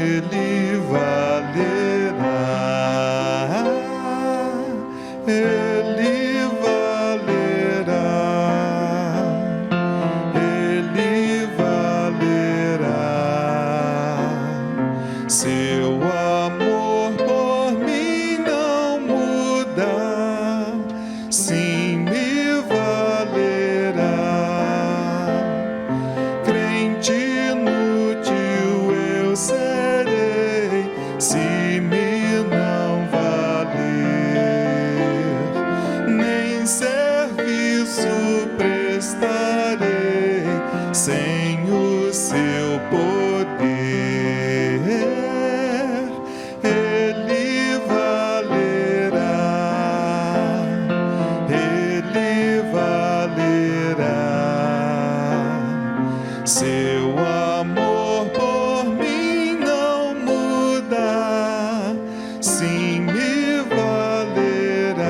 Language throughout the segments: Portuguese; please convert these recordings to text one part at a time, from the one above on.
ele valerá, ele valerá, ele valerá. Seu amor por mim não muda, sim me valerá. Crente inútil eu serei, se me não valer, nem serviço prestarei sem o seu poder. Ele valerá, ele valerá. Seu amor por mim não muda, sim me valerá.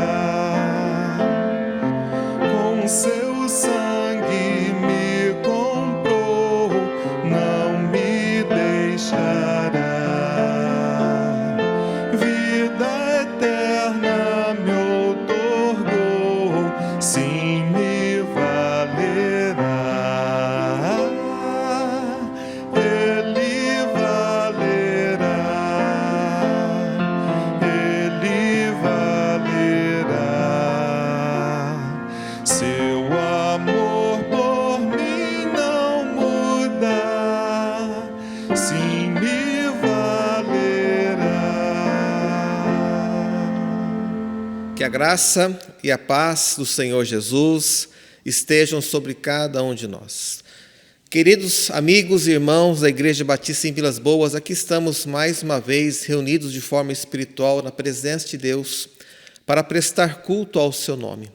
Com seu sangue me comprou, não me deixará. Vida eterna me outorgou, sim me valerá. Ele valerá, ele valerá. Seu amor por mim não muda, sim me valerá. Que a graça e a paz do Senhor Jesus estejam sobre cada um de nós. Queridos amigos e irmãos da Igreja Batista em Vilas Boas, aqui estamos mais uma vez reunidos de forma espiritual na presença de Deus para prestar culto ao seu nome.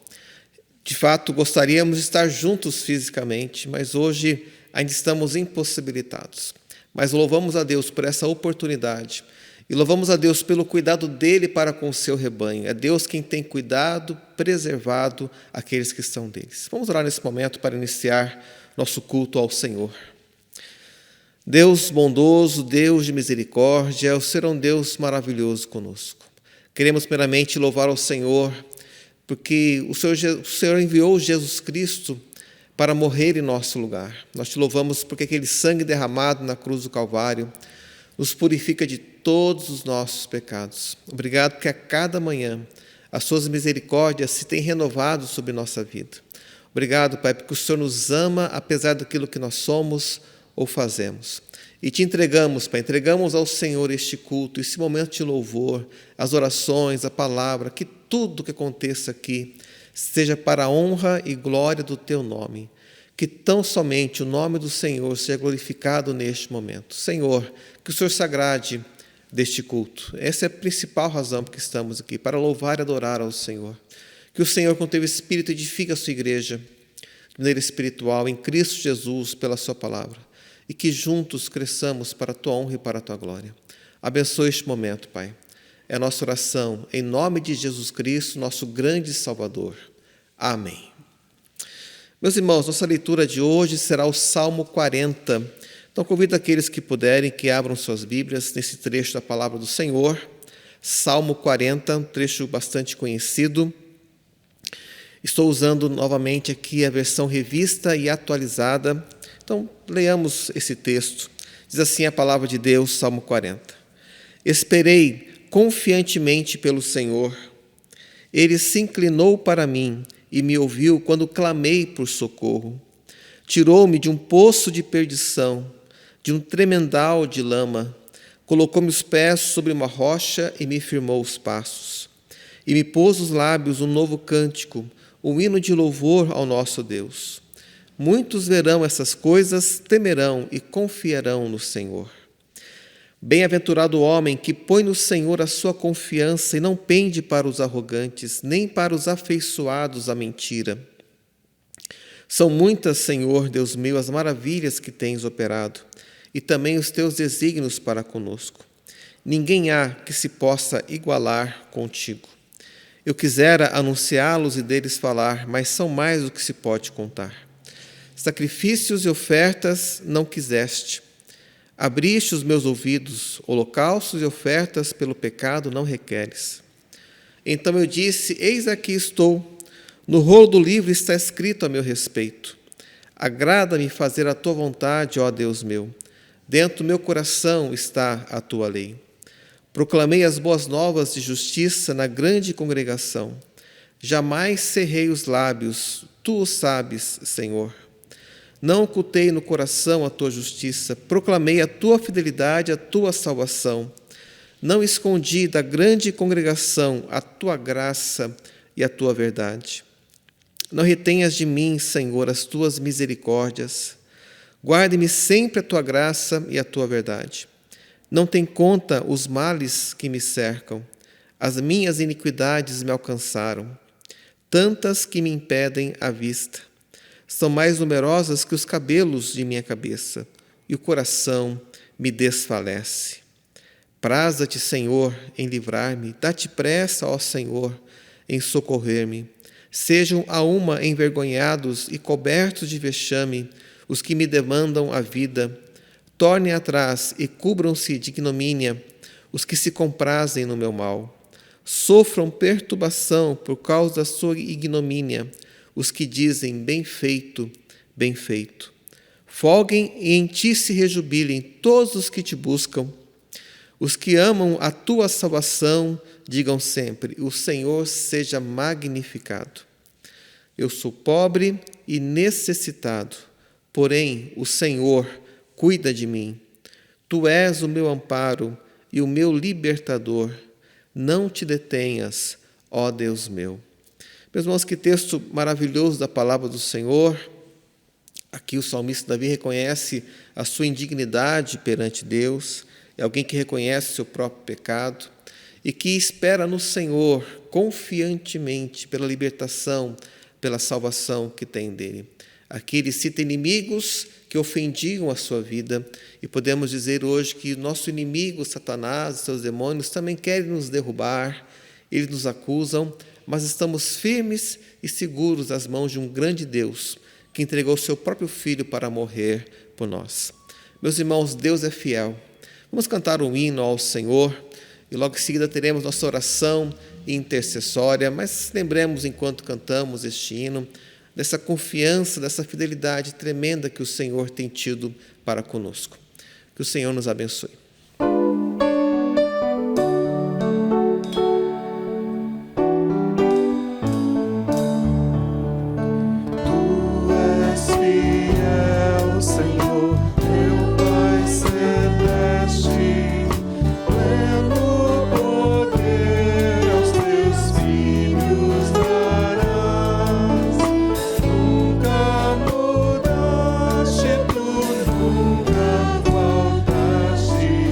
De fato, gostaríamos de estar juntos fisicamente, mas hoje ainda estamos impossibilitados. Mas louvamos a Deus por essa oportunidade e louvamos a Deus pelo cuidado dele para com o seu rebanho. É Deus quem tem cuidado, preservado aqueles que estão deles. Vamos orar nesse momento para iniciar nosso culto ao Senhor. Deus bondoso, Deus de misericórdia, o Senhor é um Deus maravilhoso conosco. Queremos primeiramente louvar ao Senhor, porque o Senhor enviou Jesus Cristo para morrer em nosso lugar. Nós te louvamos porque aquele sangue derramado na cruz do Calvário nos purifica de todos os nossos pecados. Obrigado porque a cada manhã as suas misericórdias se têm renovado sobre nossa vida. Obrigado, Pai, porque o Senhor nos ama apesar daquilo que nós somos ou fazemos. E te entregamos, Pai, entregamos ao Senhor este culto, esse momento de louvor, as orações, a palavra, que tudo que aconteça aqui seja para a honra e glória do Teu nome. Que tão somente o nome do Senhor seja glorificado neste momento. Senhor, que o Senhor se agrade deste culto. Essa é a principal razão por que estamos aqui, para louvar e adorar ao Senhor. Que o Senhor, com Teu Espírito, edifique a sua igreja de maneira espiritual, em Cristo Jesus, pela sua palavra. E que juntos cresçamos para a Tua honra e para a Tua glória. Abençoe este momento, Pai. É a nossa oração, em nome de Jesus Cristo, nosso grande Salvador. Amém. Meus irmãos, nossa leitura de hoje será o Salmo 40. Então, convido aqueles que puderem que abram suas Bíblias nesse trecho da Palavra do Senhor. Salmo 40, um trecho bastante conhecido. Estou usando novamente aqui a versão revista e atualizada. Então, leamos esse texto. Diz assim a Palavra de Deus, Salmo 40. Esperei confiantemente pelo Senhor. Ele se inclinou para mim e me ouviu quando clamei por socorro. Tirou-me de um poço de perdição, de um tremendal de lama. Colocou-me os pés sobre uma rocha e me firmou os passos. E me pôs os lábios um novo cântico, um hino de louvor ao nosso Deus. Muitos verão essas coisas, temerão e confiarão no Senhor. Bem-aventurado o homem que põe no Senhor a sua confiança e não pende para os arrogantes, nem para os afeiçoados à mentira. São muitas, Senhor, Deus meu, as maravilhas que tens operado, e também os teus desígnios para conosco. Ninguém há que se possa igualar contigo. Eu quisera anunciá-los e deles falar, mas são mais do que se pode contar. Sacrifícios e ofertas não quiseste, Abriste os meus ouvidos, holocaustos e ofertas pelo pecado não requeres. Então eu disse: eis aqui estou, no rolo do livro está escrito a meu respeito. Agrada-me fazer a tua vontade, ó Deus meu. Dentro do meu coração está a tua lei. Proclamei as boas novas de justiça na grande congregação. Jamais cerrei os lábios, tu o sabes, Senhor. Não ocultei no coração a tua justiça, proclamei a tua fidelidade, a tua salvação. Não escondi da grande congregação a tua graça e a tua verdade. Não retenhas de mim, Senhor, as tuas misericórdias. Guarde-me sempre a tua graça e a tua verdade. Não tem conta os males que me cercam. As minhas iniquidades me alcançaram, tantas que me impedem a vista. São mais numerosas que os cabelos de minha cabeça, e o coração me desfalece. Praza-te, Senhor, em livrar-me, dá-te pressa, ó Senhor, em socorrer-me. Sejam a uma envergonhados e cobertos de vexame os que me demandam a vida. Tornem atrás e cubram-se de ignomínia os que se comprazem no meu mal. Sofram perturbação por causa da sua ignomínia os que dizem: bem feito, bem feito. Folguem e em ti se rejubilem todos os que te buscam. Os que amam a tua salvação digam sempre: o Senhor seja magnificado. Eu sou pobre e necessitado, porém o Senhor cuida de mim. Tu és o meu amparo e o meu libertador. Não te detenhas, ó Deus meu. Meus irmãos, que texto maravilhoso da palavra do Senhor. Aqui o salmista Davi reconhece a sua indignidade perante Deus. É alguém que reconhece o seu próprio pecado e que espera no Senhor confiantemente pela libertação, pela salvação que tem dele. Aqui ele cita inimigos que ofendiam a sua vida, e podemos dizer hoje que nosso inimigo, Satanás e seus demônios, também querem nos derrubar, eles nos acusam, mas estamos firmes e seguros às mãos de um grande Deus, que entregou o seu próprio Filho para morrer por nós. Meus irmãos, Deus é fiel. Vamos cantar um hino ao Senhor, e logo em seguida teremos nossa oração intercessória, mas lembremos, enquanto cantamos este hino, dessa confiança, dessa fidelidade tremenda que o Senhor tem tido para conosco. Que o Senhor nos abençoe. Tu és fiel, Senhor, meu Pai celeste, pleno poder aos teus filhos darás. Nunca mudaste, tu nunca faltaste.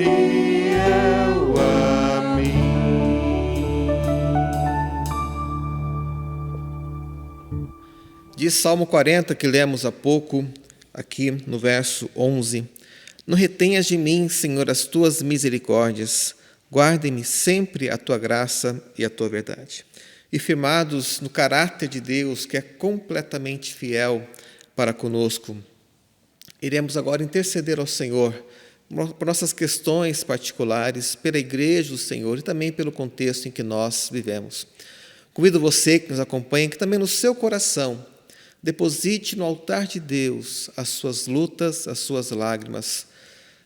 fiel a mim. Diz Salmo 40, que lemos há pouco, aqui no verso 11: Não retenhas de mim, Senhor, as tuas misericórdias, guarde-me sempre a tua graça e a tua verdade. E firmados no caráter de Deus, que é completamente fiel para conosco, iremos agora interceder ao Senhor por nossas questões particulares, pela igreja do Senhor e também pelo contexto em que nós vivemos. Convido você que nos acompanha, que também no seu coração deposite no altar de Deus as suas lutas, as suas lágrimas,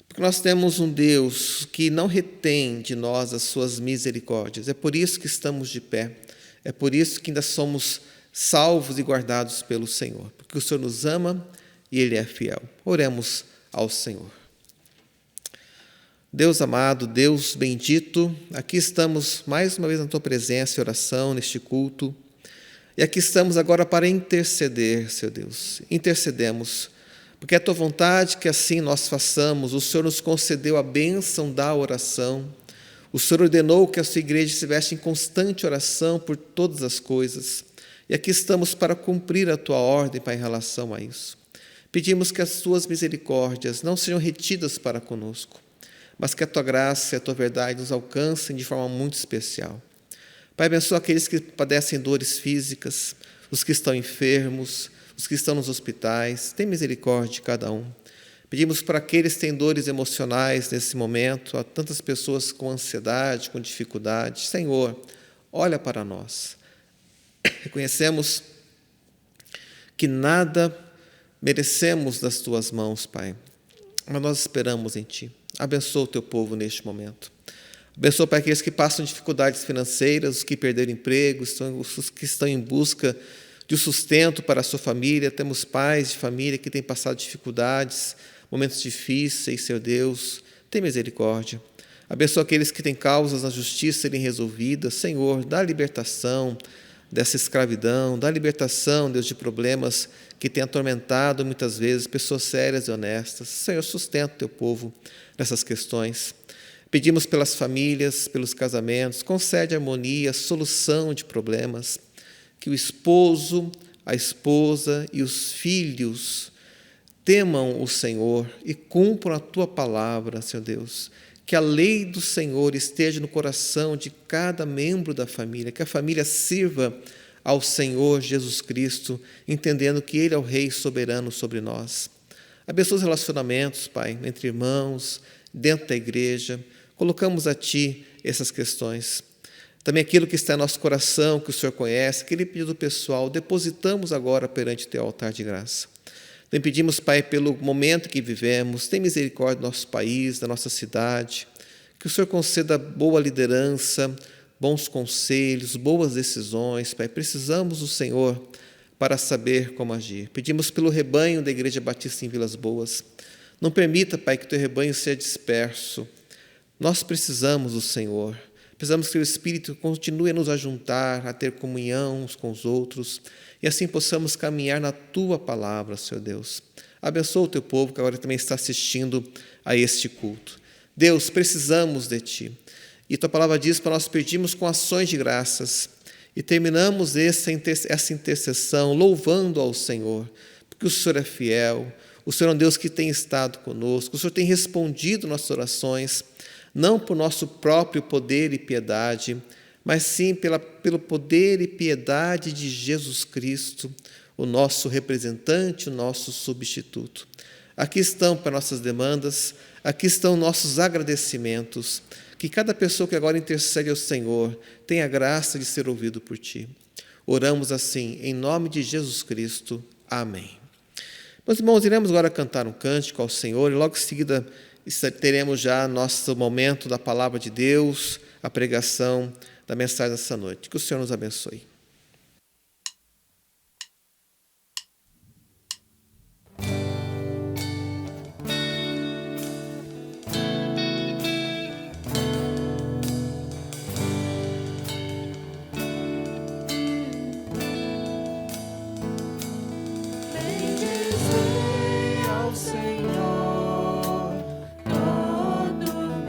porque nós temos um Deus que não retém de nós as suas misericórdias. É por isso que estamos de pé, é por isso que ainda somos salvos e guardados pelo Senhor, porque o Senhor nos ama e Ele é fiel. Oremos ao Senhor. Deus amado, Deus bendito, aqui estamos mais uma vez na Tua presença e oração, neste culto, e aqui estamos agora para interceder, Seu Deus. Intercedemos, porque é a Tua vontade que assim nós façamos. O Senhor nos concedeu a bênção da oração. O Senhor ordenou que a Sua igreja estivesse em constante oração por todas as coisas. E aqui estamos para cumprir a Tua ordem, Pai, em relação a isso. Pedimos que as Tuas misericórdias não sejam retidas para conosco, mas que a Tua graça e a Tua verdade nos alcancem de forma muito especial. Pai, abençoa aqueles que padecem dores físicas, os que estão enfermos, os que estão nos hospitais. Tem misericórdia de cada um. Pedimos para aqueles que têm dores emocionais nesse momento, há tantas pessoas com ansiedade, com dificuldade. Senhor, olha para nós. Reconhecemos que nada merecemos das Tuas mãos, Pai, mas nós esperamos em Ti. Abençoa o Teu povo neste momento. Abençoa para aqueles que passam dificuldades financeiras, os que perderam emprego, os que estão em busca de sustento para a sua família. Temos pais de família que têm passado dificuldades, momentos difíceis, Senhor Deus, tem misericórdia. Abençoa aqueles que têm causas na justiça serem resolvidas. Senhor, dá libertação dessa escravidão, dá libertação, Deus, de problemas que têm atormentado muitas vezes pessoas sérias e honestas. Senhor, sustenta o Teu povo nessas questões. Pedimos pelas famílias, pelos casamentos, concede harmonia, solução de problemas, que o esposo, a esposa e os filhos temam o Senhor e cumpram a Tua palavra, Senhor Deus. Que a lei do Senhor esteja no coração de cada membro da família, que a família sirva ao Senhor Jesus Cristo, entendendo que Ele é o Rei soberano sobre nós. Abençoa os relacionamentos, Pai, entre irmãos, dentro da igreja. Colocamos a Ti essas questões. Também aquilo que está em nosso coração, que o Senhor conhece, aquele pedido pessoal, depositamos agora perante o Teu altar de graça. Também pedimos, Pai, pelo momento que vivemos, tem misericórdia do nosso país, da nossa cidade, que o Senhor conceda boa liderança, bons conselhos, boas decisões, Pai. Precisamos do Senhor para saber como agir. Pedimos pelo rebanho da Igreja Batista em Vilas Boas. Não permita, Pai, que o Teu rebanho seja disperso. Nós precisamos do Senhor, precisamos que o Espírito continue a nos ajuntar, a ter comunhão uns com os outros, e assim possamos caminhar na Tua palavra, Senhor Deus. Abençoa o Teu povo que agora também está assistindo a este culto. Deus, precisamos de Ti. E Tua palavra diz para nós pedirmos com ações de graças, e terminamos essa intercessão louvando ao Senhor, porque o Senhor é fiel, o Senhor é um Deus que tem estado conosco, o Senhor tem respondido nossas orações, não por nosso próprio poder e piedade, mas sim pelo poder e piedade de Jesus Cristo, o nosso representante, o nosso substituto. Aqui estão para nossas demandas, aqui estão nossos agradecimentos, que cada pessoa que agora intercede ao Senhor tenha a graça de ser ouvido por Ti. Oramos assim, em nome de Jesus Cristo. Amém. Meus irmãos, iremos agora cantar um cântico ao Senhor e logo em seguida teremos já nosso momento da palavra de Deus, a pregação da mensagem dessa noite. Que o Senhor nos abençoe. Bendizei ao Senhor todo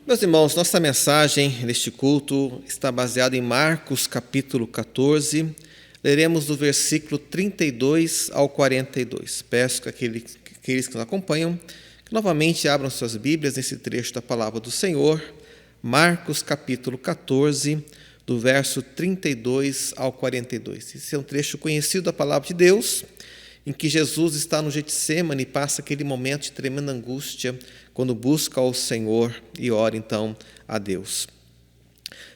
Meus irmãos, nossa mensagem neste culto está baseada em Marcos capítulo 14. Leremos do versículo 32 ao 42. Peço que aqueles que nos acompanham que novamente abram suas Bíblias nesse trecho da palavra do Senhor. Marcos capítulo 14, do verso 32 ao 42. Esse é um trecho conhecido da palavra de Deus, em que Jesus está no Getsemane e passa aquele momento de tremenda angústia, quando busca ao Senhor e ora então a Deus.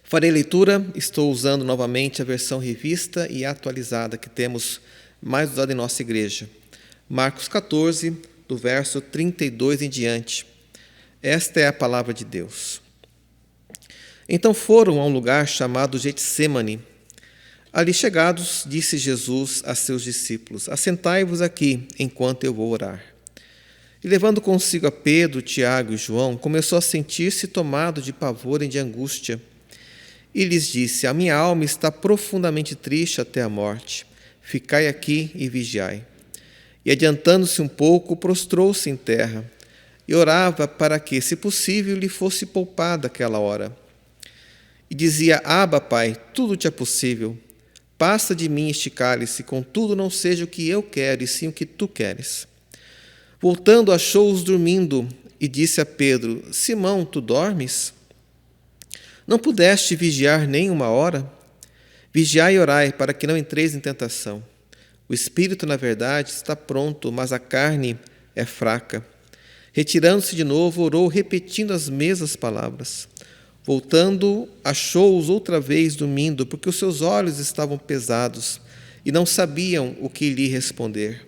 Farei leitura, estou usando novamente a versão revista e atualizada que temos mais usada em nossa igreja. Marcos 14, do verso 32 em diante. Esta é a palavra de Deus. Então foram a um lugar chamado Getsemane. Ali chegados, disse Jesus a seus discípulos: assentai-vos aqui, enquanto eu vou orar. E levando consigo a Pedro, Tiago e João, começou a sentir-se tomado de pavor e de angústia. E lhes disse: a minha alma está profundamente triste até a morte. Ficai aqui e vigiai. E adiantando-se um pouco, prostrou-se em terra e orava para que, se possível, lhe fosse poupada aquela hora. E dizia: Abba, Pai, tudo te é possível. Passa de mim este cálice, contudo não seja o que eu quero, e sim o que tu queres. Voltando, achou-os dormindo, e disse a Pedro: Simão, tu dormes? Não pudeste vigiar nem uma hora? Vigiai e orai, para que não entreis em tentação. O espírito, na verdade, está pronto, mas a carne é fraca. Retirando-se de novo, orou, repetindo as mesmas palavras. Voltando, achou-os outra vez dormindo, porque os seus olhos estavam pesados, e não sabiam o que lhe responder.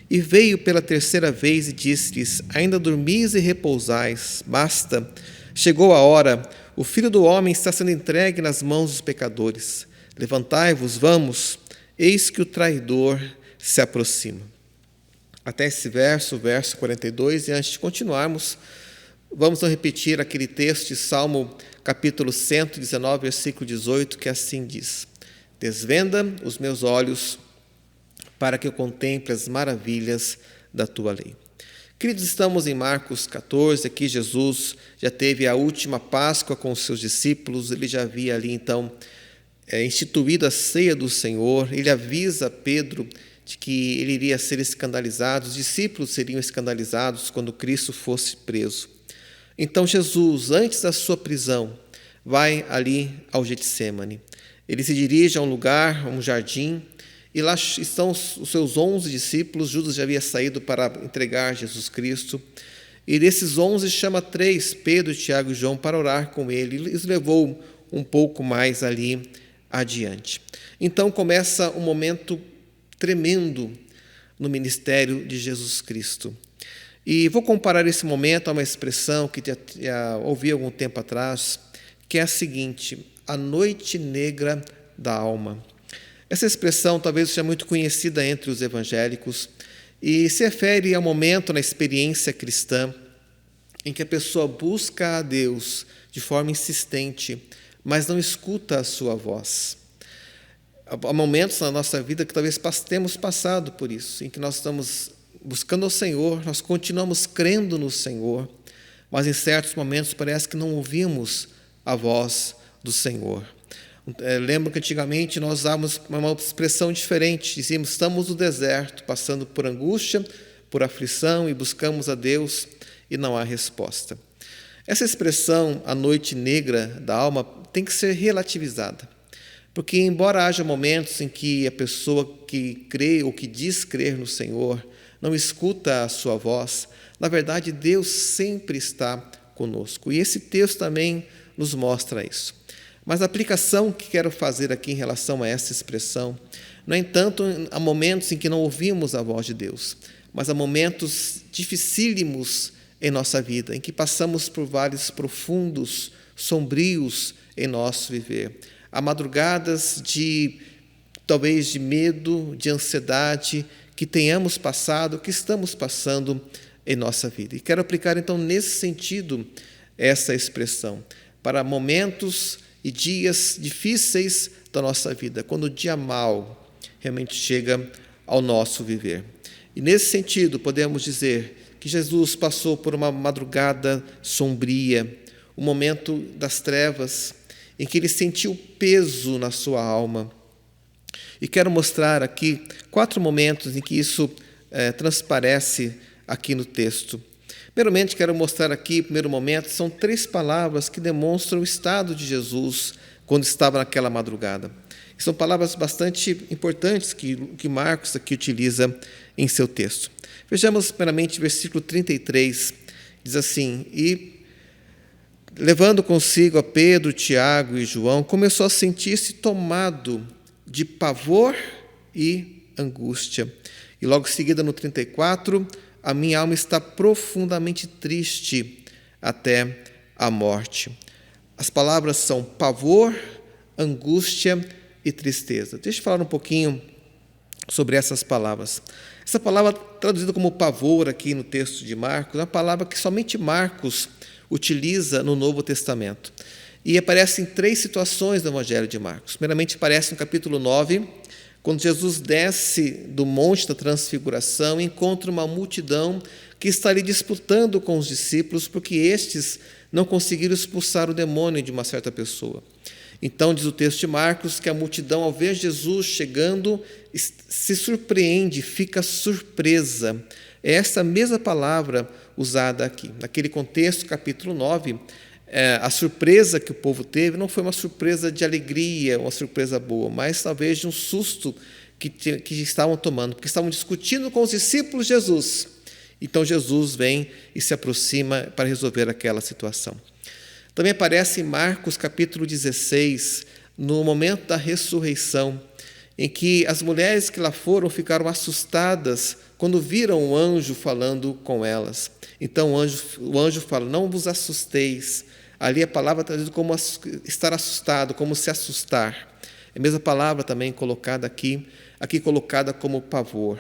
E veio pela terceira vez e disse-lhes: ainda dormis e repousais, basta, chegou a hora, o Filho do Homem está sendo entregue nas mãos dos pecadores. Levantai-vos, vamos, eis que o traidor se aproxima. Até esse verso, verso 42, e antes de continuarmos, vamos repetir aquele texto de Salmo capítulo 119, versículo 18, que assim diz: desvenda os meus olhos para que eu contemple as maravilhas da tua lei. Queridos, estamos em Marcos 14, aqui Jesus já teve a última Páscoa com os seus discípulos, ele já havia ali então instituído a ceia do Senhor, ele avisa Pedro de que ele iria ser escandalizado, os discípulos seriam escandalizados quando Cristo fosse preso. Então Jesus, antes da sua prisão, vai ali ao Getsemane. Ele se dirige a um lugar, a um jardim, e lá estão os seus 11 discípulos. Judas já havia saído para entregar Jesus Cristo. E desses 11 chama 3, Pedro, Tiago e João, para orar com ele. E os levou um pouco mais ali adiante. Então começa um momento tremendo no ministério de Jesus Cristo. E vou comparar esse momento a uma expressão que já ouvi algum tempo atrás, que é a seguinte: a noite negra da alma. Essa expressão talvez seja muito conhecida entre os evangélicos e se refere ao momento na experiência cristã em que a pessoa busca a Deus de forma insistente, mas não escuta a sua voz. Há momentos na nossa vida que talvez temos passado por isso, em que nós estamos buscando ao Senhor, nós continuamos crendo no Senhor, mas em certos momentos parece que não ouvimos a voz do Senhor. Lembro que antigamente nós usávamos uma expressão diferente, dizíamos: estamos no deserto, passando por angústia, por aflição, e buscamos a Deus e não há resposta. Essa expressão, a noite negra da alma, tem que ser relativizada, porque embora haja momentos em que a pessoa que crê ou que diz crer no Senhor não escuta a sua voz, na verdade Deus sempre está conosco. E esse texto também nos mostra isso. Mas a aplicação que quero fazer aqui em relação a essa expressão, no entanto, há momentos em que não ouvimos a voz de Deus, mas há momentos dificílimos em nossa vida, em que passamos por vales profundos, sombrios em nosso viver. Há madrugadas talvez de medo, de ansiedade, que tenhamos passado, que estamos passando em nossa vida. E quero aplicar, então, nesse sentido, essa expressão, para momentos e dias difíceis da nossa vida, quando o dia mau realmente chega ao nosso viver. E nesse sentido, podemos dizer que Jesus passou por uma madrugada sombria, o momento das trevas, em que ele sentiu peso na sua alma. E quero mostrar aqui 4 momentos em que isso transparece aqui no texto. Primeiramente, quero mostrar aqui, primeiro momento, são 3 palavras que demonstram o estado de Jesus quando estava naquela madrugada. E são palavras bastante importantes que Marcos aqui utiliza em seu texto. Vejamos, primeiramente, versículo 33, diz assim: E, levando consigo a Pedro, Tiago e João, começou a sentir-se tomado de pavor e angústia. E logo em seguida, no 34, a minha alma está profundamente triste até a morte. As palavras são pavor, angústia e tristeza. Deixa eu falar um pouquinho sobre essas palavras. Essa palavra, traduzida como pavor aqui no texto de Marcos, é uma palavra que somente Marcos utiliza no Novo Testamento. E aparece em 3 situações no Evangelho de Marcos. Primeiramente, aparece no capítulo 9, quando Jesus desce do Monte da Transfiguração e encontra uma multidão que está ali disputando com os discípulos, porque estes não conseguiram expulsar o demônio de uma certa pessoa. Então, diz o texto de Marcos, que a multidão, ao ver Jesus chegando, se surpreende, fica surpresa. É essa mesma palavra usada aqui. Naquele contexto, capítulo 9, a surpresa que o povo teve não foi uma surpresa de alegria, uma surpresa boa, mas talvez de um susto que estavam tomando, porque estavam discutindo com os discípulos Jesus. Então, Jesus vem e se aproxima para resolver aquela situação. Também aparece em Marcos, capítulo 16, no momento da ressurreição, em que as mulheres que lá foram ficaram assustadas quando viram o anjo falando com elas. Então o anjo fala: não vos assusteis. Ali a palavra traduzida como estar assustado, como se assustar. É a mesma palavra também colocada aqui colocada como pavor.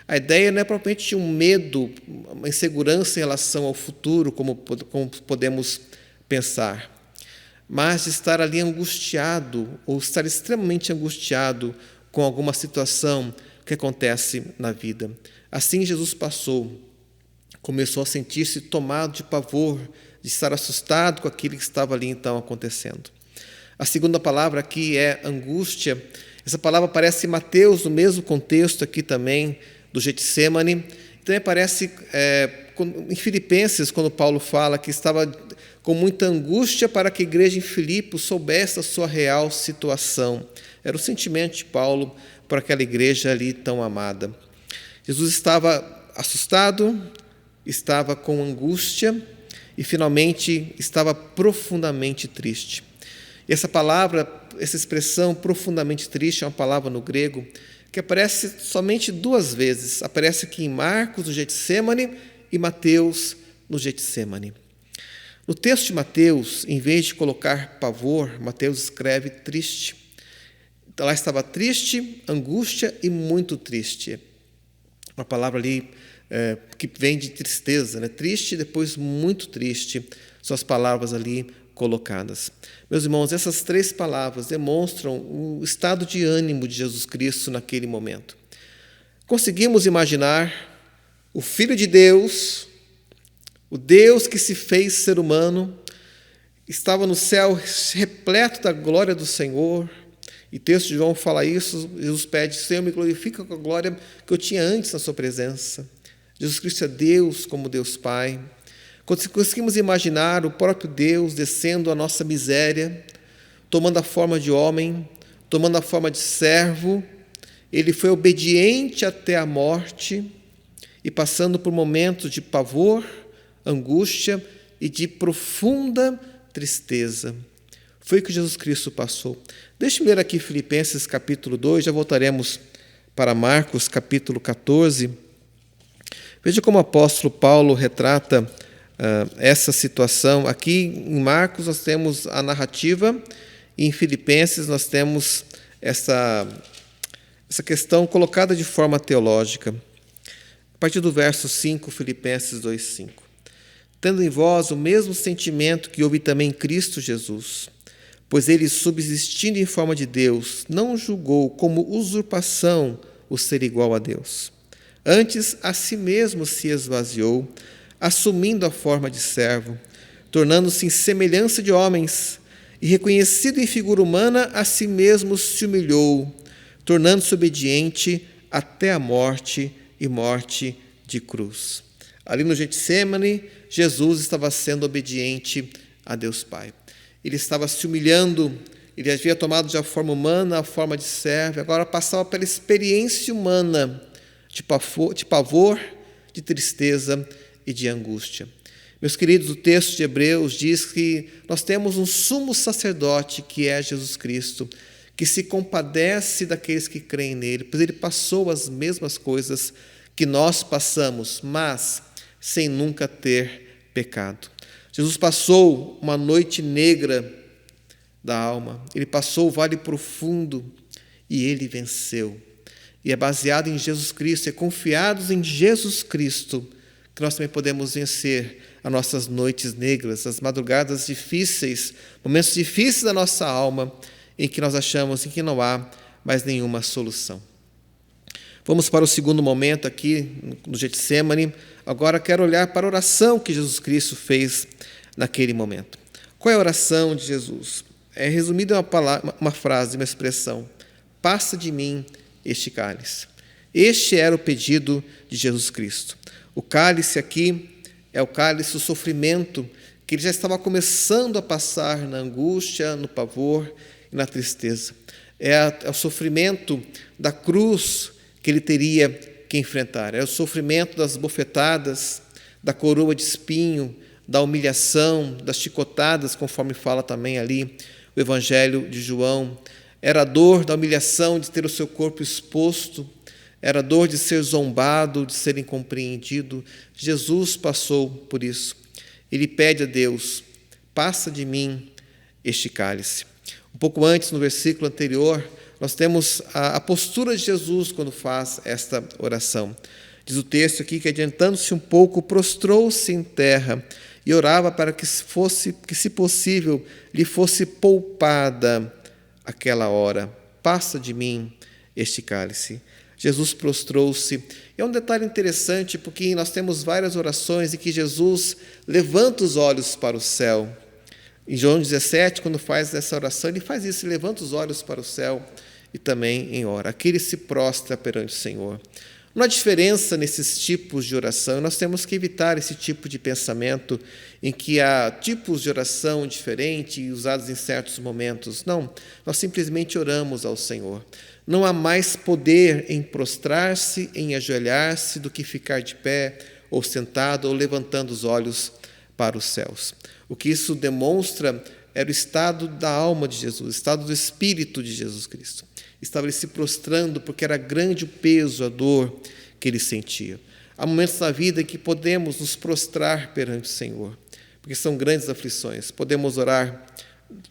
A ideia não é propriamente de um medo, uma insegurança em relação ao futuro, como podemos pensar, mas de estar ali angustiado, ou estar extremamente angustiado com alguma situação que acontece na vida. Assim Jesus começou a sentir-se tomado de pavor, de estar assustado com aquilo que estava ali então acontecendo. A segunda palavra aqui é angústia. Essa palavra aparece em Mateus, no mesmo contexto aqui também, do Getsemane. Também aparece em Filipenses, quando Paulo fala que estava com muita angústia para que a igreja em Filipos soubesse a sua real situação. Era o sentimento de Paulo para aquela igreja ali tão amada. Jesus estava assustado, estava com angústia e, finalmente, estava profundamente triste. E essa palavra, essa expressão profundamente triste, é uma palavra no grego que aparece somente 2 vezes. Aparece aqui em Marcos, no Getsemane, e Mateus, no Getsemane. No texto de Mateus, em vez de colocar pavor, Mateus escreve triste. Então, lá estava triste, angústia e muito triste. Uma palavra ali que vem de tristeza, né? Triste e depois muito triste, são as palavras ali colocadas. Meus irmãos, essas 3 palavras demonstram o estado de ânimo de Jesus Cristo naquele momento. Conseguimos imaginar o Filho de Deus, o Deus que se fez ser humano, estava no céu repleto da glória do Senhor, e o texto de João fala isso. Jesus pede: Senhor, me glorifica com a glória que eu tinha antes na sua presença. Jesus Cristo é Deus como Deus Pai. Conseguimos imaginar o próprio Deus descendo a nossa miséria, tomando a forma de homem, tomando a forma de servo. Ele foi obediente até a morte e passando por momentos de pavor, angústia e de profunda tristeza. Foi o que Jesus Cristo passou. Deixe-me ler aqui Filipenses capítulo 2, já voltaremos para Marcos capítulo 14. Veja como o apóstolo Paulo retrata essa situação. Aqui em Marcos nós temos a narrativa e em Filipenses nós temos essa questão colocada de forma teológica. A partir do verso 5, Filipenses 2:5. Tendo em vós o mesmo sentimento que houve também em Cristo Jesus, pois ele, subsistindo em forma de Deus, não julgou como usurpação o ser igual a Deus. Antes, a si mesmo se esvaziou, assumindo a forma de servo, tornando-se em semelhança de homens, e reconhecido em figura humana, a si mesmo se humilhou, tornando-se obediente até a morte e morte de cruz. Ali no Getsemane, Jesus estava sendo obediente a Deus Pai. Ele estava se humilhando, ele havia tomado já a forma humana, a forma de servo, agora passava pela experiência humana de pavor, de tristeza e de angústia. Meus queridos, o texto de Hebreus diz que nós temos um sumo sacerdote, que é Jesus Cristo, que se compadece daqueles que creem nele, pois ele passou as mesmas coisas que nós passamos, mas sem nunca ter pecado. Jesus passou uma noite negra da alma, ele passou o vale profundo e ele venceu. E é baseado em Jesus Cristo, é confiados em Jesus Cristo que nós também podemos vencer as nossas noites negras, as madrugadas difíceis, momentos difíceis da nossa alma, em que nós achamos que não há mais nenhuma solução. Vamos para o segundo momento aqui no Getsemane. Agora quero olhar para a oração que Jesus Cristo fez naquele momento. Qual é a oração de Jesus? É resumida em uma frase, uma expressão: passa de mim este cálice. Este era o pedido de Jesus Cristo. O cálice aqui é o cálice do sofrimento que ele já estava começando a passar na angústia, no pavor e na tristeza. É o sofrimento da cruz que ele teria que enfrentar. É o sofrimento das bofetadas, da coroa de espinho, da humilhação, das chicotadas, conforme fala também ali o Evangelho de João. Era a dor da humilhação de ter o seu corpo exposto, era a dor de ser zombado, de ser incompreendido. Jesus passou por isso. Ele pede a Deus: passa de mim este cálice. Um pouco antes, no versículo anterior, nós temos a postura de Jesus quando faz esta oração. Diz o texto aqui que, adiantando-se um pouco, prostrou-se em terra e orava para que, se possível, lhe fosse poupada aquela hora. Passa de mim este cálice. Jesus prostrou-se. É um detalhe interessante, porque nós temos várias orações em que Jesus levanta os olhos para o céu. Em João 17, quando faz essa oração, ele faz isso, ele levanta os olhos para o céu e também em ora. Aqui ele se prostra perante o Senhor. Não há diferença nesses tipos de oração, nós temos que evitar esse tipo de pensamento em que há tipos de oração diferentes usados em certos momentos. Não, nós simplesmente oramos ao Senhor. Não há mais poder em prostrar-se, em ajoelhar-se, do que ficar de pé, ou sentado, ou levantando os olhos para os céus. O que isso demonstra era o estado da alma de Jesus, o estado do Espírito de Jesus Cristo. Estava ele se prostrando porque era grande o peso, a dor que ele sentia. Há momentos na vida em que podemos nos prostrar perante o Senhor, porque são grandes aflições. Podemos orar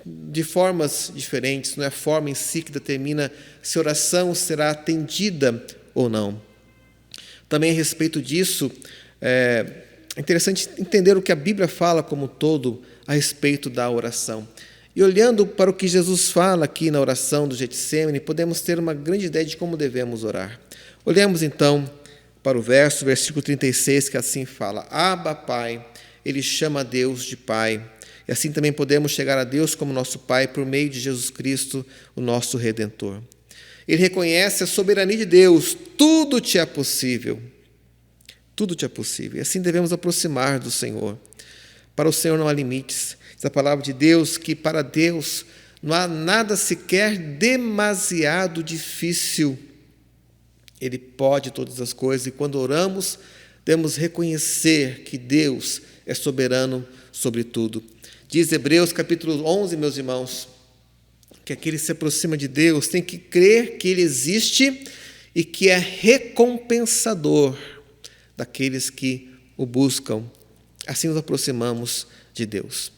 de formas diferentes, não é a forma em si que determina se a oração será atendida ou não. Também a respeito disso, é interessante entender o que a Bíblia fala como um todo a respeito da oração. E olhando para o que Jesus fala aqui na oração do Getsemane, podemos ter uma grande ideia de como devemos orar. Olhemos então para o versículo 36, que assim fala: Abba, Pai. Ele chama a Deus de Pai. E assim também podemos chegar a Deus como nosso Pai por meio de Jesus Cristo, o nosso Redentor. Ele reconhece a soberania de Deus. Tudo te é possível. Tudo te é possível. E assim devemos aproximar do Senhor. Para o Senhor não há limites. Essa palavra de Deus, que para Deus não há nada sequer demasiado difícil. Ele pode todas as coisas. E quando oramos, devemos reconhecer que Deus é soberano sobre tudo. Diz Hebreus capítulo 11, meus irmãos, que aquele que se aproxima de Deus tem que crer que Ele existe e que é recompensador daqueles que o buscam. Assim nos aproximamos de Deus.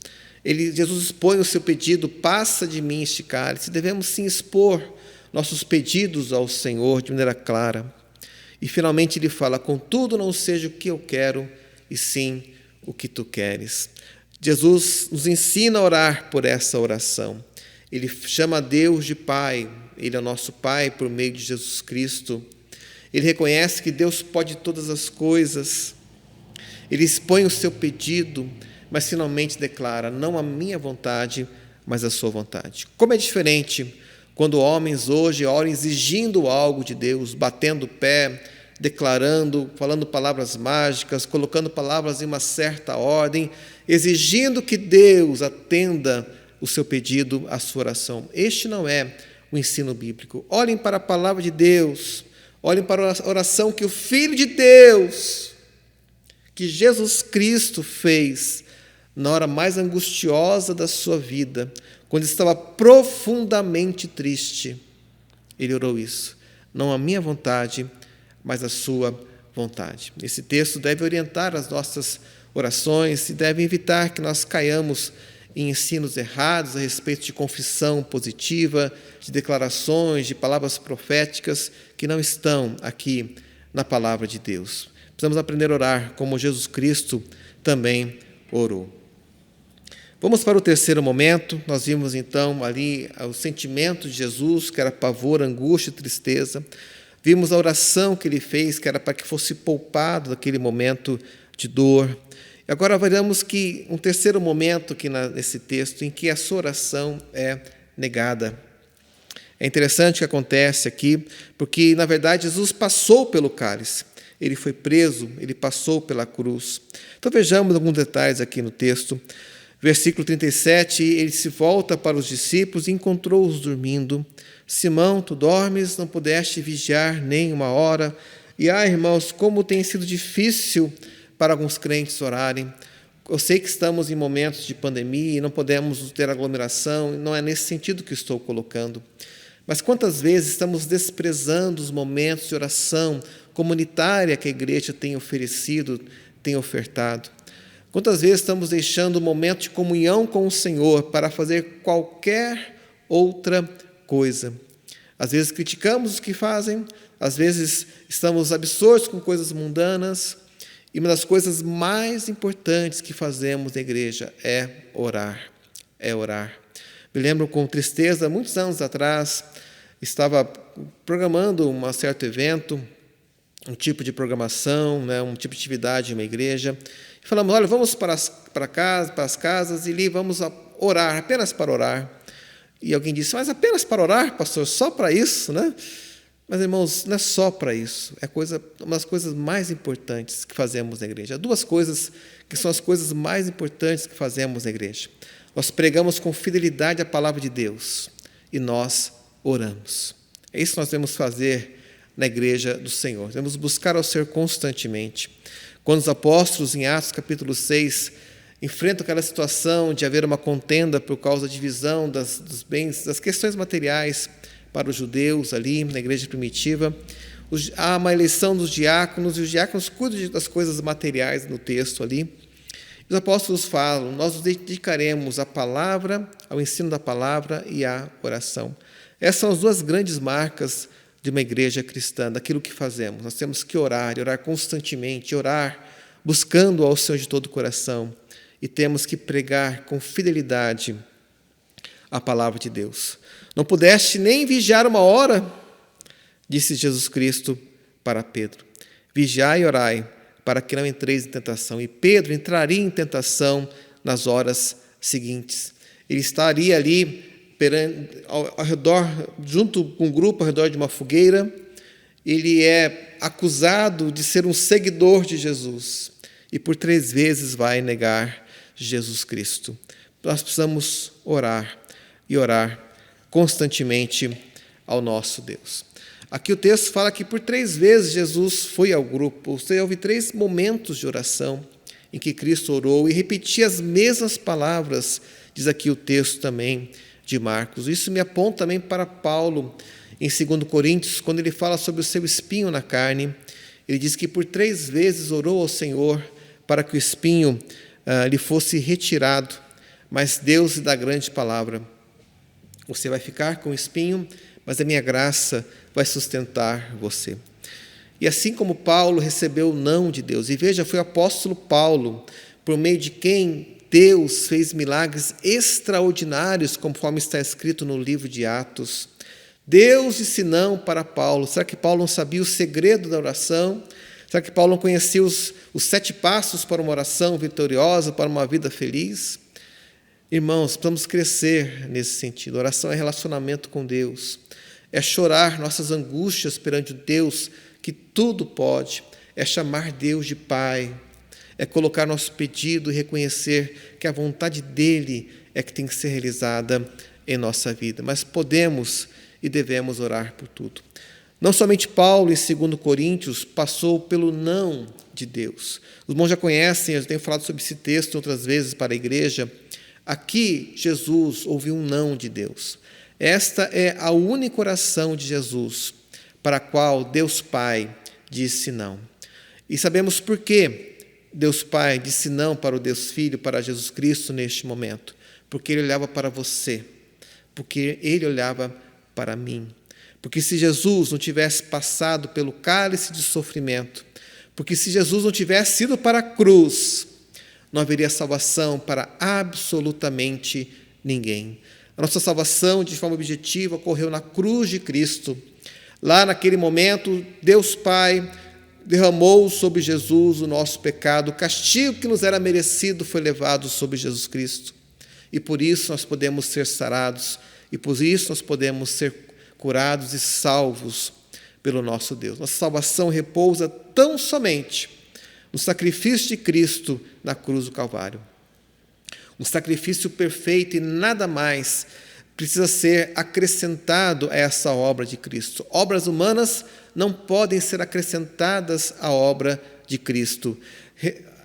Jesus expõe o seu pedido: passa de mim este cálice. Devemos sim expor nossos pedidos ao Senhor de maneira clara. E finalmente ele fala: contudo não seja o que eu quero, e sim o que tu queres. Jesus nos ensina a orar por essa oração. Ele chama a Deus de Pai. Ele é o nosso Pai por meio de Jesus Cristo. Ele reconhece que Deus pode todas as coisas. Ele expõe o seu pedido, mas finalmente declara: não a minha vontade, mas a sua vontade. Como é diferente quando homens hoje oram exigindo algo de Deus, batendo o pé, declarando, falando palavras mágicas, colocando palavras em uma certa ordem, exigindo que Deus atenda o seu pedido, a sua oração. Este não é o ensino bíblico. Olhem para a palavra de Deus, olhem para a oração que o Filho de Deus, que Jesus Cristo fez na hora mais angustiosa da sua vida, quando estava profundamente triste. Ele orou isso: não a minha vontade, mas a sua vontade. Esse texto deve orientar as nossas orações e deve evitar que nós caiamos em ensinos errados a respeito de confissão positiva, de declarações, de palavras proféticas que não estão aqui na palavra de Deus. Precisamos aprender a orar como Jesus Cristo também orou. Vamos para o terceiro momento. Nós vimos então ali o sentimento de Jesus, que era pavor, angústia e tristeza. Vimos a oração que ele fez, que era para que fosse poupado daquele momento de dor. E agora veremos que um terceiro momento aqui nesse texto, em que a sua oração é negada. É interessante o que acontece aqui, porque, na verdade, Jesus passou pelo cálice. Ele foi preso, ele passou pela cruz. Então, vejamos alguns detalhes aqui no texto. Versículo 37, ele se volta para os discípulos e encontrou-os dormindo. Simão, tu dormes, não pudeste vigiar nem uma hora. E, irmãos, como tem sido difícil para alguns crentes orarem. Eu sei que estamos em momentos de pandemia e não podemos ter aglomeração, não é nesse sentido que estou colocando. Mas quantas vezes estamos desprezando os momentos de oração comunitária que a igreja tem oferecido, tem ofertado? Quantas vezes estamos deixando o momento de comunhão com o Senhor para fazer qualquer outra coisa? Às vezes criticamos os que fazem, às vezes estamos absortos com coisas mundanas, e uma das coisas mais importantes que fazemos na igreja é orar. É orar. Me lembro com tristeza, muitos anos atrás, estava programando um certo evento, um tipo de programação, um tipo de atividade em uma igreja. E falamos: olha, vamos para as casas e ali vamos orar, apenas para orar. E alguém disse: mas apenas para orar, pastor? Só para isso, né? Mas, irmãos, não é só para isso. É uma das coisas mais importantes que fazemos na igreja. Há duas coisas que são as coisas mais importantes que fazemos na igreja. Nós pregamos com fidelidade a palavra de Deus e nós oramos. É isso que nós devemos fazer na igreja do Senhor. Devemos buscar ao Senhor constantemente. Quando os apóstolos, em Atos capítulo 6, enfrentam aquela situação de haver uma contenda por causa da divisão dos bens, das questões materiais para os judeus ali na igreja primitiva, há uma eleição dos diáconos, e os diáconos cuidam das coisas materiais no texto ali. Os apóstolos falam: nós nos dedicaremos à palavra, ao ensino da palavra e à oração. Essas são as duas grandes marcas de uma igreja cristã, daquilo que fazemos. Nós temos que orar, e orar constantemente, orar buscando ao Senhor de todo o coração, e temos que pregar com fidelidade a palavra de Deus. Não pudeste nem vigiar uma hora, disse Jesus Cristo para Pedro. Vigiai e orai, para que não entreis em tentação. E Pedro entraria em tentação nas horas seguintes. Ele estaria ali ao redor, junto com um grupo, ao redor de uma fogueira. Ele é acusado de ser um seguidor de Jesus. E por 3 vezes vai negar Jesus Cristo. Nós precisamos orar e orar constantemente ao nosso Deus. Aqui o texto fala que por 3 vezes Jesus foi ao grupo. Houve 3 momentos de oração em que Cristo orou e repetia as mesmas palavras, diz aqui o texto também de Marcos. Isso me aponta também para Paulo, em 2 Coríntios, quando ele fala sobre o seu espinho na carne. Ele diz que por 3 vezes orou ao Senhor para que o espinho lhe fosse retirado, mas Deus lhe dá grande palavra: você vai ficar com o espinho, mas a minha graça vai sustentar você. E assim como Paulo recebeu o não de Deus, e veja, foi o apóstolo Paulo, por meio de quem Deus fez milagres extraordinários, conforme está escrito no livro de Atos. Deus disse não para Paulo. Será que Paulo não sabia o segredo da oração? Será que Paulo não conhecia os 7 passos para uma oração vitoriosa, para uma vida feliz? Irmãos, precisamos crescer nesse sentido. Oração é relacionamento com Deus, é chorar nossas angústias perante o Deus que tudo pode, é chamar Deus de Pai, é colocar nosso pedido e reconhecer que a vontade dEle é que tem que ser realizada em nossa vida. Mas podemos e devemos orar por tudo. Não somente Paulo, em 2 Coríntios, passou pelo não de Deus. Os irmãos já conhecem, eu tenho falado sobre esse texto outras vezes para a igreja. Aqui, Jesus ouviu um não de Deus. Esta é a única oração de Jesus, para a qual Deus Pai disse não. E sabemos por que Deus Pai disse não para o Deus Filho, para Jesus Cristo neste momento. Porque Ele olhava para você, porque Ele olhava para mim. Porque se Jesus não tivesse passado pelo cálice de sofrimento, porque se Jesus não tivesse ido para a cruz, não haveria salvação para absolutamente ninguém. A nossa salvação, de forma objetiva, ocorreu na cruz de Cristo. Lá naquele momento, Deus Pai derramou sobre Jesus o nosso pecado, o castigo que nos era merecido foi levado sobre Jesus Cristo. E por isso nós podemos ser sarados, e por isso nós podemos ser curados e salvos pelo nosso Deus. Nossa salvação repousa tão somente no sacrifício de Cristo na cruz do Calvário. Um sacrifício perfeito e nada mais precisa ser acrescentado a essa obra de Cristo. Obras humanas não podem ser acrescentadas à obra de Cristo.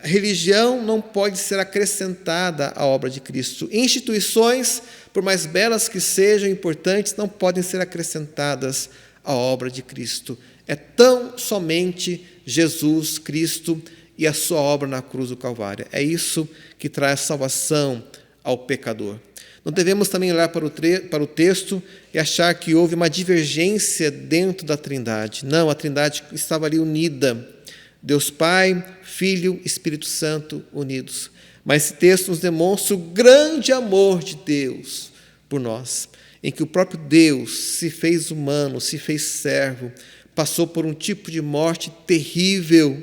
Religião não pode ser acrescentada à obra de Cristo. Instituições, por mais belas que sejam, importantes, não podem ser acrescentadas à obra de Cristo. É tão somente Jesus Cristo e a sua obra na cruz do Calvário. É isso que traz salvação ao pecador. Não devemos também olhar para o texto e achar que houve uma divergência dentro da Trindade. Não, a Trindade estava ali unida. Deus Pai, Filho, Espírito Santo unidos. Mas esse texto nos demonstra o grande amor de Deus por nós, em que o próprio Deus se fez humano, se fez servo, passou por um tipo de morte terrível,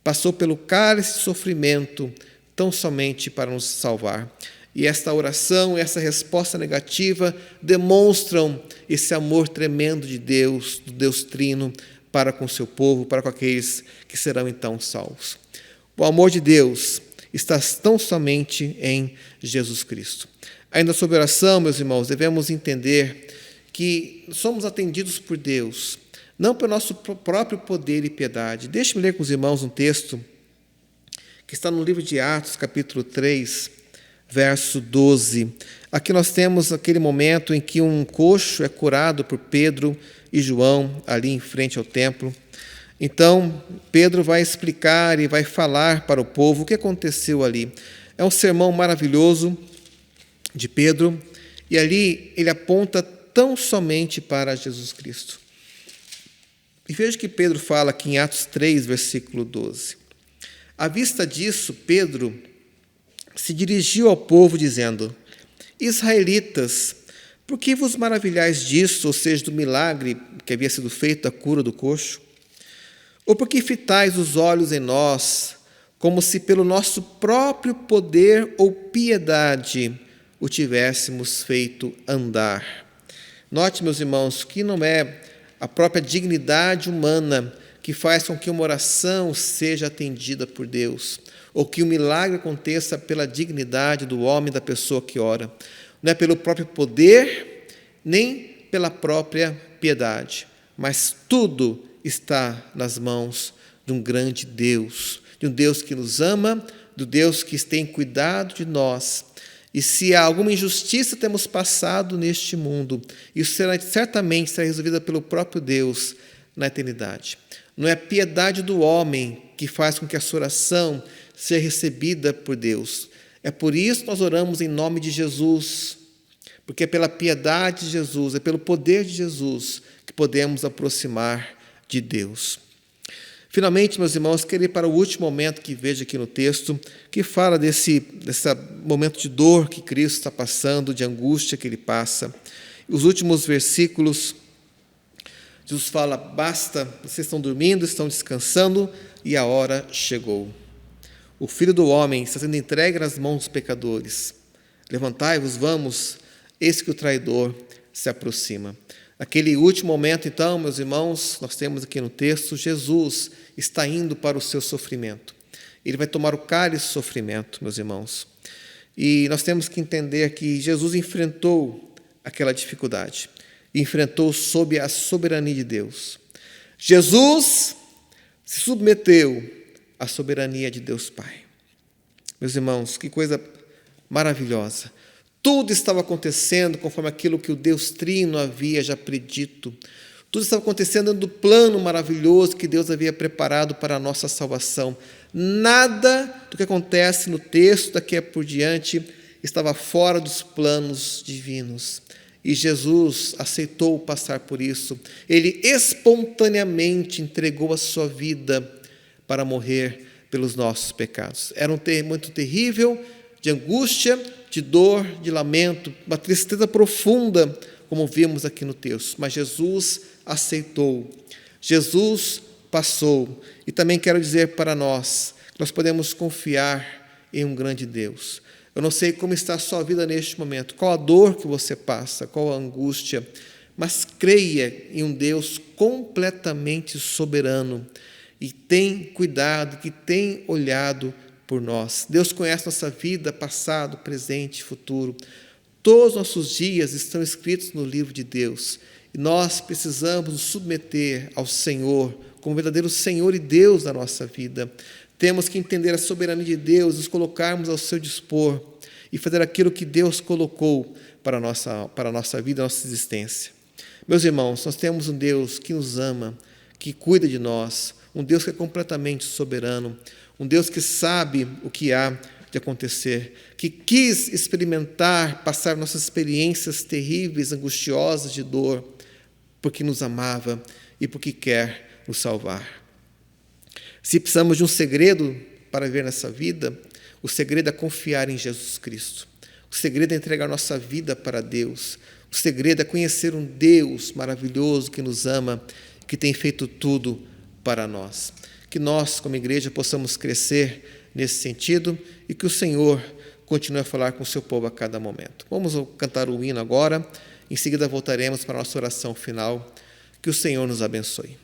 passou pelo cálice de sofrimento, tão somente para nos salvar. E esta oração, essa resposta negativa, demonstram esse amor tremendo de Deus, do Deus Trino, para com o seu povo, para com aqueles que serão então salvos. O amor de Deus está tão somente em Jesus Cristo. Ainda sobre oração, meus irmãos, devemos entender que somos atendidos por Deus, não pelo nosso próprio poder e piedade. Deixe-me ler com os irmãos um texto que está no livro de Atos, capítulo 3, verso 12. Aqui nós temos aquele momento em que um coxo é curado por Pedro e João, ali em frente ao templo. Então, Pedro vai explicar e vai falar para o povo o que aconteceu ali. É um sermão maravilhoso de Pedro, e ali ele aponta tão somente para Jesus Cristo. E veja que Pedro fala aqui em Atos 3, versículo 12. À vista disso, Pedro se dirigiu ao povo, dizendo: Israelitas, por que vos maravilhais disso, ou seja, do milagre que havia sido feito, a cura do coxo? Ou por que fitais os olhos em nós, como se pelo nosso próprio poder ou piedade o tivéssemos feito andar? Note, meus irmãos, que não é a própria dignidade humana que faz com que uma oração seja atendida por Deus, ou que o milagre aconteça pela dignidade do homem, da pessoa que ora. Não é pelo próprio poder, nem pela própria piedade, mas tudo está nas mãos de um grande Deus, de um Deus que nos ama, do Deus que tem cuidado de nós. E se há alguma injustiça temos passado neste mundo, isso certamente será resolvido pelo próprio Deus na eternidade. Não é a piedade do homem que faz com que a sua oração seja recebida por Deus. É por isso que nós oramos em nome de Jesus, porque é pela piedade de Jesus, é pelo poder de Jesus que podemos aproximar de Deus. Finalmente, meus irmãos, quero ir para o último momento que vejo aqui no texto, que fala desse momento de dor que Cristo está passando, de angústia que Ele passa. Os últimos versículos Jesus fala: basta, vocês estão dormindo, estão descansando e a hora chegou. O Filho do Homem está sendo entregue nas mãos dos pecadores. Levantai-vos, vamos, eis que o traidor se aproxima. Naquele último momento, então, meus irmãos, nós temos aqui no texto, Jesus está indo para o seu sofrimento. Ele vai tomar o cálice do sofrimento, meus irmãos. E nós temos que entender que Jesus enfrentou aquela dificuldade. Enfrentou sob a soberania de Deus. Jesus se submeteu à soberania de Deus Pai. Meus irmãos, que coisa maravilhosa. Tudo estava acontecendo conforme aquilo que o Deus Trino havia já predito. Tudo estava acontecendo dentro do plano maravilhoso que Deus havia preparado para a nossa salvação. Nada do que acontece no texto daqui por diante estava fora dos planos divinos. E Jesus aceitou passar por isso. Ele espontaneamente entregou a sua vida para morrer pelos nossos pecados. Era um momento terrível, de angústia, de dor, de lamento, uma tristeza profunda, como vimos aqui no texto. Mas Jesus aceitou. Jesus passou. E também quero dizer para nós que nós podemos confiar em um grande Deus. Eu não sei como está a sua vida neste momento, qual a dor que você passa, qual a angústia, mas creia em um Deus completamente soberano e tem cuidado, que tem olhado por nós. Deus conhece nossa vida, passado, presente e futuro. Todos os nossos dias estão escritos no livro de Deus e nós precisamos nos submeter ao Senhor, como verdadeiro Senhor e Deus da nossa vida. Temos que entender a soberania de Deus, nos colocarmos ao seu dispor e fazer aquilo que Deus colocou para a nossa vida, a nossa existência. Meus irmãos, nós temos um Deus que nos ama, que cuida de nós, um Deus que é completamente soberano, um Deus que sabe o que há de acontecer, que quis experimentar, passar nossas experiências terríveis, angustiosas de dor, porque nos amava e porque quer nos salvar. Se precisamos de um segredo para viver nessa vida, o segredo é confiar em Jesus Cristo. O segredo é entregar nossa vida para Deus. O segredo é conhecer um Deus maravilhoso que nos ama, que tem feito tudo para nós. Que nós, como igreja, possamos crescer nesse sentido e que o Senhor continue a falar com o seu povo a cada momento. Vamos cantar o hino agora, em seguida voltaremos para a nossa oração final. Que o Senhor nos abençoe.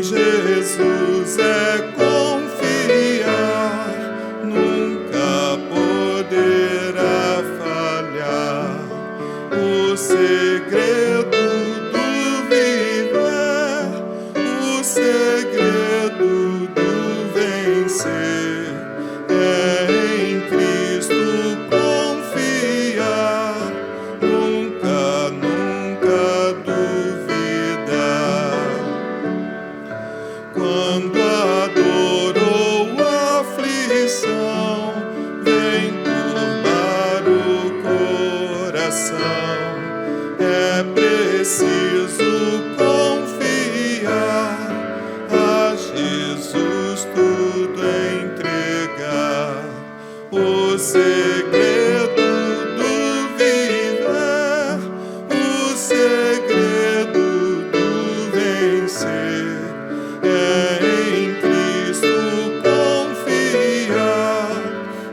Jesus é confiar, nunca poderá falhar. O segredo do viver, o segredo do vencer, é em Cristo confiar, nunca, nunca duvidar. Quando a dor ou a aflição vem turbar o coração, é preciso confiar, a Jesus tudo entregar. O segredo do viver, o segredo do vencer, é em Cristo confiar,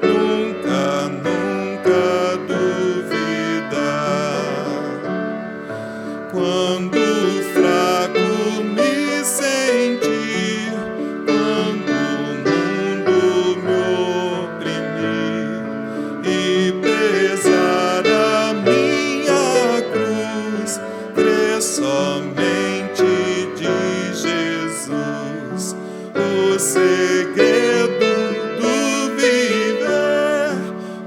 nunca, nunca duvidar. Quando fraco me sentir, quando o mundo me oprimir e pesar a minha cruz, crer somente de Jesus. O segredo do viver,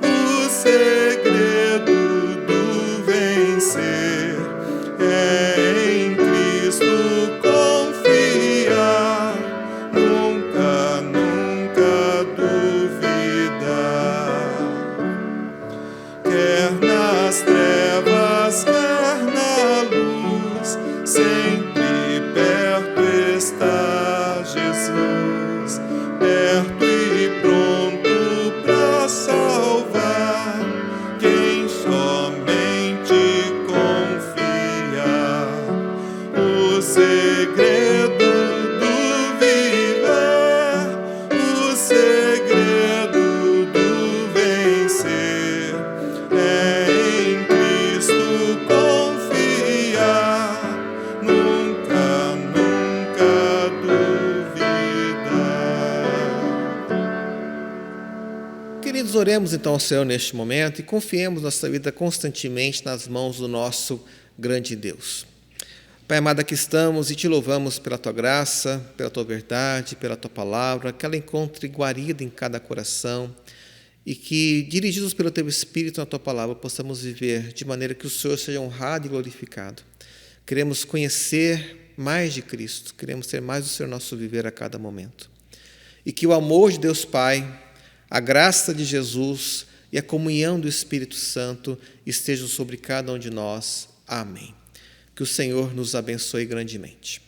o segredo do vencer, é em Cristo confiar, nunca, nunca duvidar. o segredo do viver, o segredo do vencer é em Cristo confiar, nunca, nunca duvidar. Queridos, oremos então ao Senhor neste momento e confiemos nossa vida constantemente nas mãos do nosso grande Deus. Pai amado, aqui estamos e te louvamos pela tua graça, pela tua verdade, pela tua palavra, que ela encontre guarida em cada coração e que, dirigidos pelo teu Espírito na tua palavra, possamos viver de maneira que o Senhor seja honrado e glorificado. Queremos conhecer mais de Cristo, queremos ter mais do Senhor nosso viver a cada momento. E que o amor de Deus Pai, a graça de Jesus e a comunhão do Espírito Santo estejam sobre cada um de nós. Amém. Que o Senhor nos abençoe grandemente.